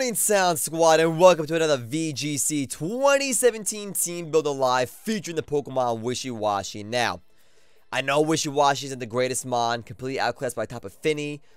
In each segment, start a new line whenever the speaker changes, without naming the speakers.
morning, Sound Squad, and welcome to another VGC 2017 Team Builder Live featuring the Pokemon Wishiwashi. Now, I know Wishiwashi isn't the greatest mon, completely outclassed by Tapu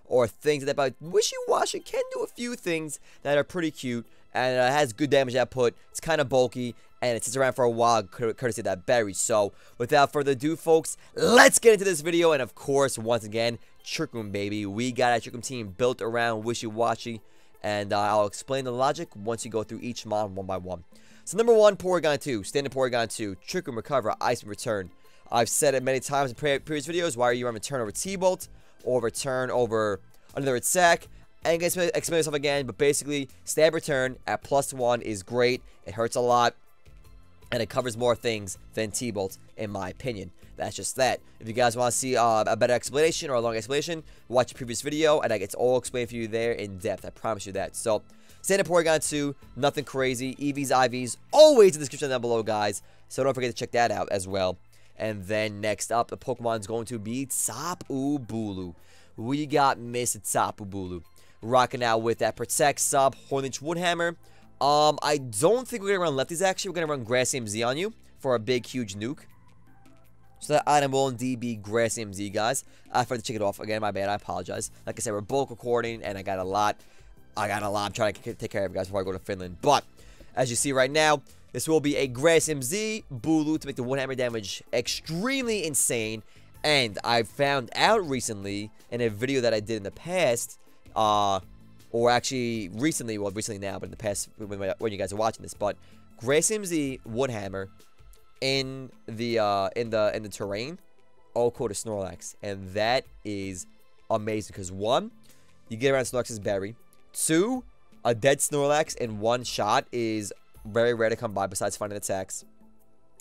or things like that, but Wishiwashi can do a few things that are pretty cute, and it has good damage output. It's kind of bulky, and it sits around for a while, courtesy of that berry. So, without further ado, folks, let's get into this video, and of course, once again, Trick Room, baby. We got a Trick Room team built around Wishiwashi. And I'll explain the logic once you go through each mon one by one. So number one, Porygon2, standard Porygon2, Trick Room, Recover, Ice Beam, Return. I've said it many times in previous videos. Why are you on return over T-Bolt or return over another attack? I ain't gonna explain myself again, but basically, stab return at +1 is great. It hurts a lot, and it covers more things than T-Bolt, in my opinion. That's just that. If you guys want to see a better explanation or a long explanation, watch the previous video, and it's all explained for you there in depth. I promise you that. So, standard Porygon2, nothing crazy. EVs, IVs, always in the description down below, guys. So don't forget to check that out as well. And then next up, the Pokemon's going to be Tapu Bulu. We got Mr. Tapu Bulu rocking out with that Protect Sub, Hornage Woodhammer. I don't think we're going to run lefties, actually. We're going to run Grassy MZ on you for a big, huge nuke. So that item will indeed be Grassy MZ, guys. I forgot to check it off. Again, my bad. I apologize. Like I said, we're bulk recording, and I got a lot. I'm trying to take care of you guys before I go to Finland. But, as you see right now, this will be a Grassy MZ Bulu to make the one-hammer damage extremely insane. And I found out recently, in a video that I did in the past, or actually recently, well, recently now, but in the past, when you guys are watching this, but Grassy MZ Woodhammer in the terrain, all quote a Snorlax, and that is amazing because 1, you get around Snorlax's berry. 2, a dead Snorlax in one shot is very rare to come by besides finding attacks,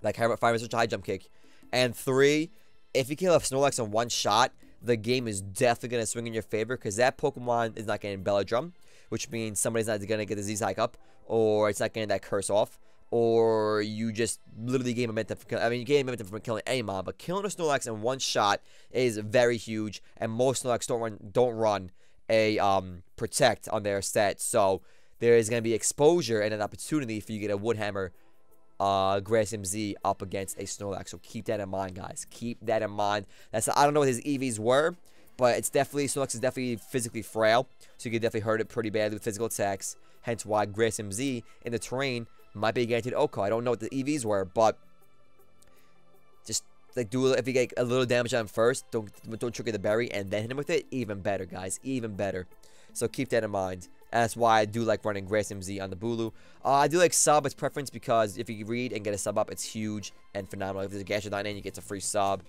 like finding such a high jump kick. And 3, if you kill a Snorlax in one shot, the game is definitely gonna swing in your favor because that Pokemon is not getting Belladrum, which means somebody's not gonna get the Z-Hike up, or it's not getting that curse off. Or you just literally gain momentum. You gain momentum from killing any mob, but killing a Snorlax in one shot is very huge. And most Snorlax don't run a Protect on their stats, so there is going to be exposure and an opportunity for you to get a Woodhammer Grassy MZ up against a Snorlax. So keep that in mind, guys. Keep that in mind. I don't know what his EVs were, but it's definitely Snorlax is definitely physically frail, so you can definitely hurt it pretty badly with physical attacks. Hence why Grassy MZ in the terrain might be a guaranteed OHKO. I don't know what the EVs were, but just like if you get a little damage on him first, don't trigger the berry and then hit him with it, even better, guys, even better. So keep that in mind. And that's why I do like running Grassy MZ on the Bulu. I do like sub as preference because if you read and get a sub up, it's huge and phenomenal. If there's a Gastrodon in, you get a free sub.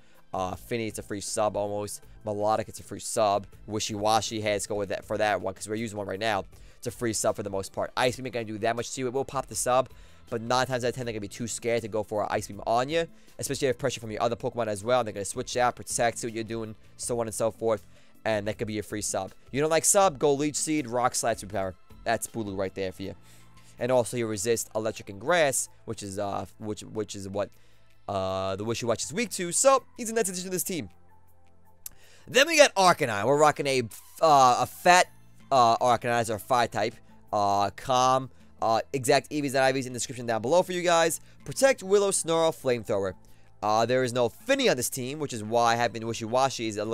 Finny, it's a free sub almost. Melodic, it's a free sub. Wishiwashi has to go with that for that one because we're using one right now. It's a free sub for the most part. Ice Beam ain't gonna do that much to you. It will pop the sub, but 9 times out of 10 they're gonna be too scared to go for an Ice Beam on you, especially if you have pressure from your other Pokemon as well. They're gonna switch out, protect, see what you're doing, so on and so forth, and that could be your free sub. You don't like sub? Go Leech Seed, Rock Slide, Superpower. That's Bulu right there for you. And also you resist Electric and Grass, which is what the Wishiwashi is weak to. So he's in that addition to this team. Then we got Arcanine. We're rocking a fat Arcanine, or Fire type. Calm. Exact EVs and IVs in the description down below for you guys. Protect, Willow, Snarl, Flamethrower. There is no Finny on this team, which is why having Wishiwashi is a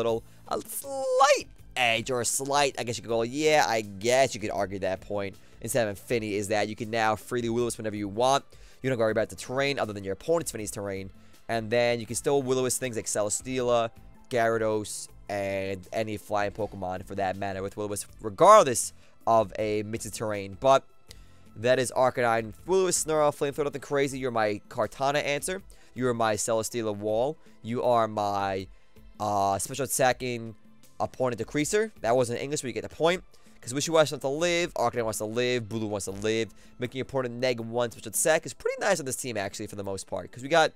slight edge, or a slight, I guess you could go, yeah, I guess you could argue that point. Instead of having Finny is that you can now freely Will-O-Wisp whenever you want. You don't worry about the terrain other than your opponent's Finny's terrain. And then you can still Will-O-Wisp things like Celesteela, Gyarados, and any flying Pokemon for that matter with Will-O-Wisp, regardless of a mixed terrain. But that is Arcanine. Will-O-Wisp, Snarl, Flamethrower, nothing crazy. You're my Kartana answer. You are my Celesteela Wall. You are my special attacking opponent decreaser. That wasn't in English, but you get the point. Because Wishiwashi wants to live, Arcanine wants to live, Bulu wants to live. Making your opponent -1 special attack is pretty nice on this team, actually, for the most part. Because we got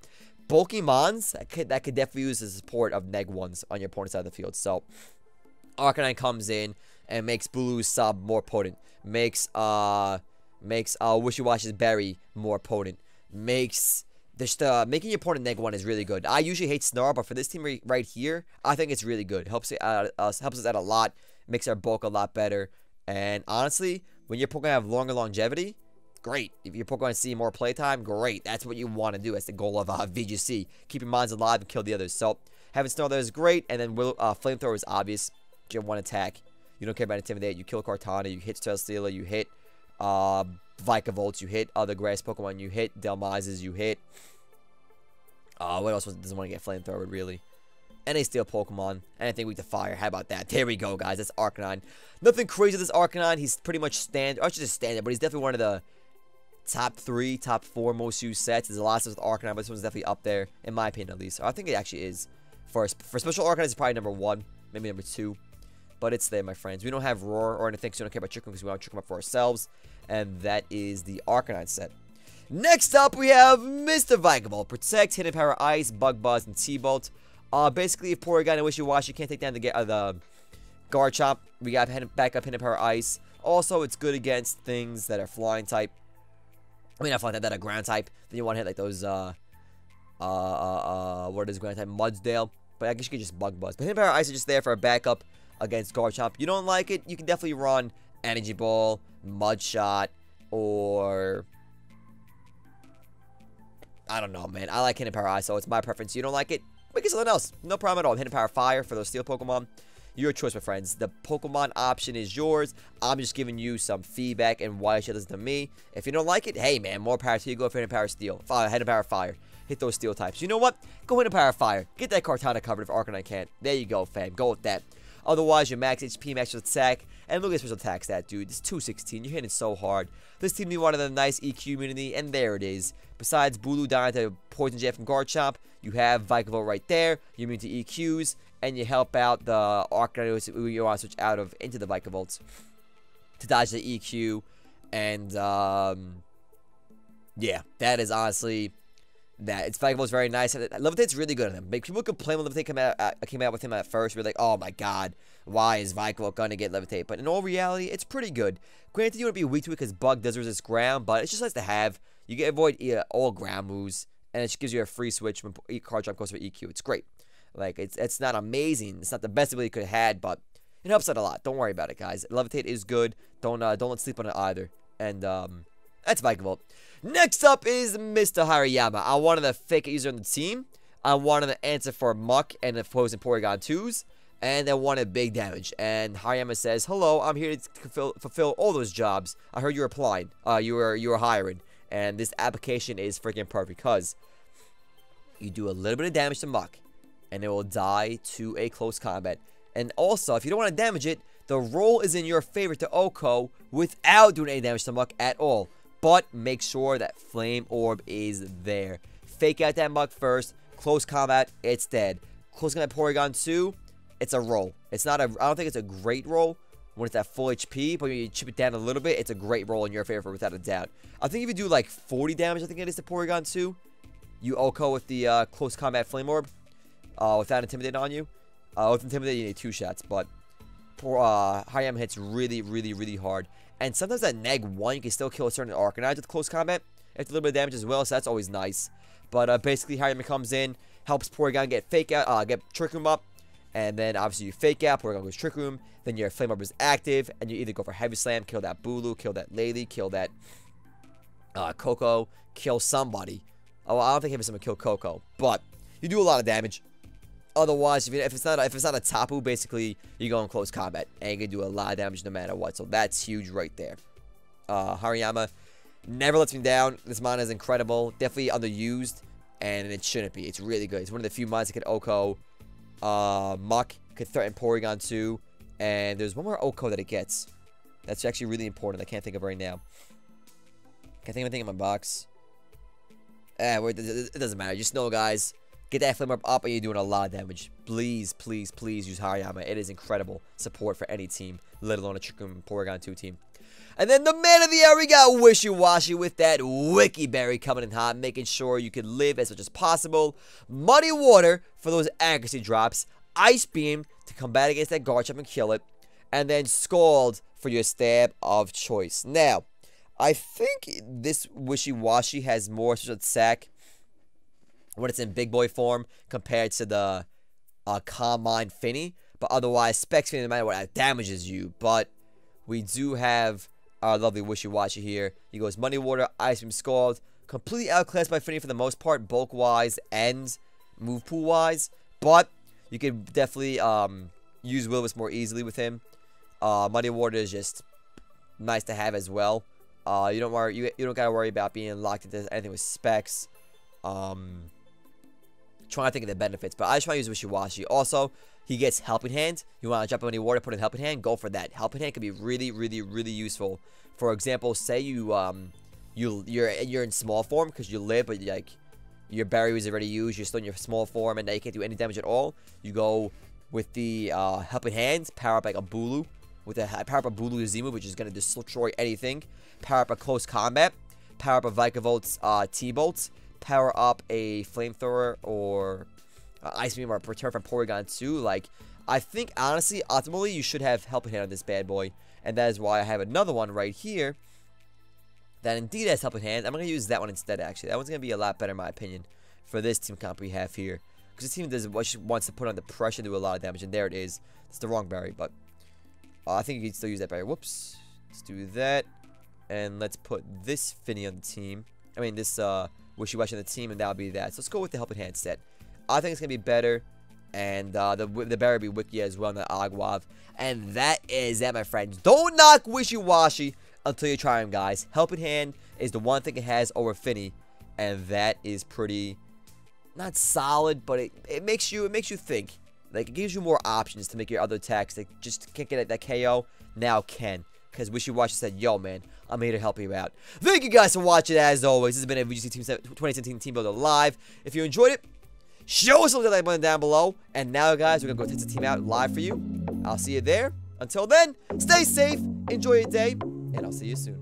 bulky mons that could definitely use the support of -1s on your opponent's side of the field. So Arcanine comes in and makes Bulu's sub more potent. Makes Wishiwashi's berry more potent. Makes making your opponent -1 is really good. I usually hate Snarl, but for this team right here, I think it's really good. Helps us out a lot. Makes our bulk a lot better. And honestly, When your Pokemon have longer longevity, great. If your Pokemon see more playtime, great. That's what you want to do. That's the goal of VGC. Keep your mons alive and kill the others. So, having Snow there is great. And then Flamethrower is obvious. You have one attack. You don't care about Intimidate. You kill Kartana. You hit Steelers. You hit Vikavolt. You hit other grass Pokemon. You hit Delmizes. You hit... what else doesn't want to get Flamethrower, really? Any steel Pokemon, anything weak to fire. How about that? There we go, guys. That's Arcanine. Nothing crazy with this Arcanine. He's pretty much standard. Or just standard, but he's definitely one of the top 3, top 4 most used sets. There's a lot of stuff with Arcanine, but this one's definitely up there, in my opinion, at least. I think it actually is. For special Arcanine, it's probably number 1, maybe number 2. But it's there, my friends. We don't have Roar or anything, so we don't care about Trick Room because we want to trick him up for ourselves. And that is the Arcanine set. Next up, we have Mr. Vikavolt. Protect, Hidden Power Ice, Bug Buzz, and T-Bolt. Basically, if Porygon and Wishiwashi can't take down the Garchomp, we got back up Hidden Power Ice. Also, it's good against things that are Flying type. I mean, not Flying type, that are Ground type. Then you want to hit like those, what is Ground type? Mudsdale. But I guess you could just Bug Buzz. But Hidden Power Ice is just there for a backup against Garchomp. You don't like it, you can definitely run Energy Ball, Mud Shot, or... I don't know, man. I like Hidden Power Ice, so it's my preference. You don't like it? We get something else. No problem at all. Hidden Power Fire for those steel Pokemon. Your choice, my friends. The Pokemon option is yours. I'm just giving you some feedback and why you should listen to me. If you don't like it, hey, man, more power to you. Go for Hidden Power Steel. Hidden Power Fire. Hit those steel types. You know what? Go Hidden Power Fire. Get that Kartana covered if Arcanine can't. There you go, fam. Go with that. Otherwise, your max HP, max attack. And look at special attack stat, dude. It's 216. You're hitting so hard. This team wanted a nice EQ immunity, and there it is. Besides Bulu dying to Poison Jet from Garchomp, you have Vikavolt right there. You're immune to EQs, and you help out the Arcanine who you want to switch out of into the Vikavolts to dodge the EQ. And, yeah, that is honestly... that. It's Vikavolt's very nice. Levitate's really good on him. People complain when Levitate came out with him at first. We're like, oh my god, why is Vikavolt gonna get Levitate? But in all reality, it's pretty good. Granted, you want to be weak to it because Bug does resist ground, but it's just nice to have. You can avoid all ground moves, and it just gives you a free switch when card jump goes for EQ. It's great. Like, it's not amazing. It's not the best ability you could have had, but it helps out a lot. Don't worry about it, guys. Levitate is good. Don't let sleep on it either. And that's Vikavolt. Next up is Mr. Hariyama. I wanted a fake user on the team. I wanted an answer for Muck and opposing Porygon2s. And I wanted big damage. And Hariyama says, hello, I'm here to fulfill all those jobs. I heard you were applying. You were hiring. And this application is freaking perfect because you do a little bit of damage to Muck. And it will die to a close combat. And also, if you don't want to damage it, the roll is in your favor to OHKO without doing any damage to Muck at all. But make sure that Flame Orb is there. Fake out that Muck first. Close combat, it's dead. Close combat Porygon2, it's a roll. It's not a... I don't think it's a great roll when it's at full HP, but when you chip it down a little bit, it's a great roll in your favor without a doubt. I think if you do like 40 damage, I think it is to Porygon2, you OHKO with the close combat Flame Orb without Intimidate on you. With Intimidate, you need 2 shots, but Hariyama hits really, really, really hard. And sometimes at neg 1, you can still kill a certain Arcanine with close combat. It's a little bit of damage as well, so that's always nice. But basically, Hariyama comes in, helps Porygon get fake out, get Trick Room up. And then obviously you fake out, Porygon goes Trick Room. Then your Flame Orb is active, and you either go for Heavy Slam, kill that Bulu, kill that Lady, kill that Coco, kill somebody. Oh, I don't think Heavy Slam will kill Coco, but you do a lot of damage. Otherwise, if it's not a Tapu, basically you go in close combat and you can do a lot of damage no matter what. So that's huge right there. Hariyama never lets me down. This mana is incredible, definitely underused, and it shouldn't be. It's really good. It's one of the few mods that can OHKO Muck, could threaten Porygon2, and there's one more OHKO that it gets. That's actually really important. I can't think of right now. Can't think of anything in my box. It doesn't matter. Just know, guys. Get that Flame Orb up and you're doing a lot of damage. Please, please, please use Hariyama. It is incredible support for any team, let alone a Trick Room Porygon2 team. And then the man of the hour, we got Wishiwashi with that Wiki Berry coming in hot, making sure you can live as much as possible. Muddy Water for those accuracy drops. Ice Beam to combat against that Garchomp and kill it. And then Scald for your stab of choice. Now, I think this Wishiwashi has more special attack when it's in big boy form compared to the Calm Mind Finny. But otherwise, Specs Finny, no matter what, damages you. But we do have our lovely Wishiwashi here. He goes Money Water, Ice Beam Scald. Completely outclassed by Finny for the most part, bulk-wise and move pool-wise. But you can definitely use Will-O-Wisp more easily with him. Muddy Water is just nice to have as well. You don't gotta worry about being locked into anything with specs. Trying to think of the benefits, but I just want to use Wishiwashi. Also, he gets Helping Hand. You want to drop Money Water, put in Helping Hand, go for that. Helping Hand can be really, really, really useful. For example, say you're in small form because you live, but like your berry was already used. You're still in your small form, and now you can't do any damage at all. You go with the Helping Hand, power up like a Bulu. With a power up a Bulu Z move, which is going to destroy anything. Power up a Close Combat. Power up a Vikavolt's T-Bolt. Power up a Flamethrower or Ice Beam or Return from Porygon2. Like, I think, honestly, ultimately, you should have Helping Hand on this bad boy. And that is why I have another one right here that indeed has Helping Hand. I'm going to use that one instead, actually. That one's going to be a lot better, in my opinion, for this team comp we have here. Because this team wants to put on the pressure and do a lot of damage. And there it is. It's the wrong berry, but I think you can still use that berry. Whoops. Let's do that. And let's put this Finny on the team. I mean, this Wishiwashi on the team, and that'll be that. So let's go with the Helping Hand set. I think it's going to be better. And the berry will be Wiki as well, and the Aguav. And that is that, my friends. Don't knock Wishiwashi until you try him, guys. Helping Hand is the one thing it has over Finny. And that is pretty, not solid, but it makes you think. Like, it gives you more options to make your other attacks that just can't get that KO, now can. Because Wishiwashi said, yo, man, I'm here to help you out. Thank you guys for watching, as always. This has been a VGC 2017 Team Builder Live. If you enjoyed it, show us a like button down below. And now, guys, we're going to go test the team out live for you. I'll see you there. Until then, stay safe, enjoy your day, and I'll see you soon.